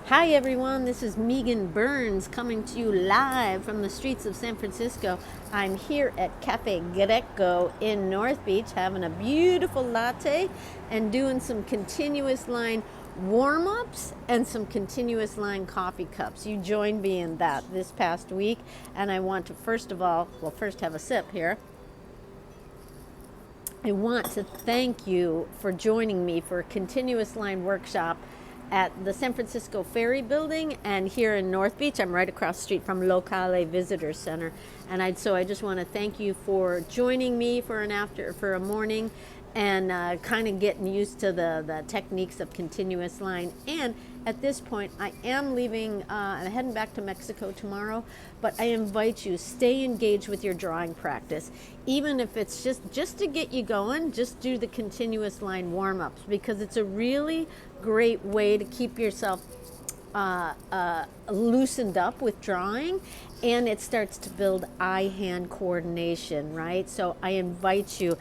Hi everyone, this is Meagan Burns coming to you live from the streets of San Francisco. I'm here at Cafe Greco in North Beach having a beautiful latte and doing some continuous line warm-ups and some continuous line coffee cups. You joined me in that this past week, and I want to first have a sip here. I want to thank you for joining me for a continuous line workshop at the San Francisco Ferry Building and here in North Beach. I'm right across the street from Locale Visitor Center. And I just want to thank you for joining me for a morning and kind of getting used to the techniques of continuous line. And at this point, I am leaving, I'm heading back to Mexico tomorrow, but I invite you, stay engaged with your drawing practice. Even if it's just to get you going, just do the continuous line warm-ups, because it's a really great way to keep yourself loosened up with drawing, and it starts to build eye-hand coordination, right? So I invite you,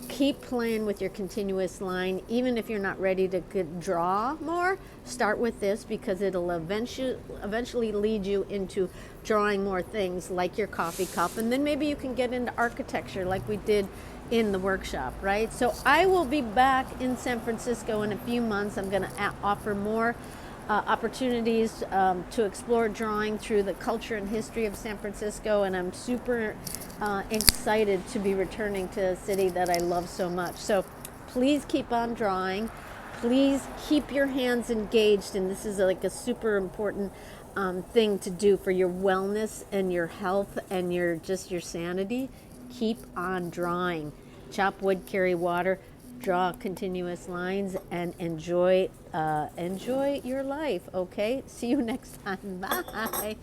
keep playing with your continuous line. Even if you're not ready to draw more, start with this, because it'll eventually lead you into drawing more things like your coffee cup, and then maybe you can get into architecture like we did in the workshop, right? So I will be back in San Francisco in a few months. I'm going to offer more opportunities to explore drawing through the culture and history of San Francisco, and I'm super excited to be returning to a city that I love so much. So please keep on drawing. Please keep your hands engaged, and this is like a super important thing to do for your wellness and your health and your sanity. Keep on drawing. Chop wood, carry water, draw continuous lines, and enjoy your life. Okay, see you next time. Bye.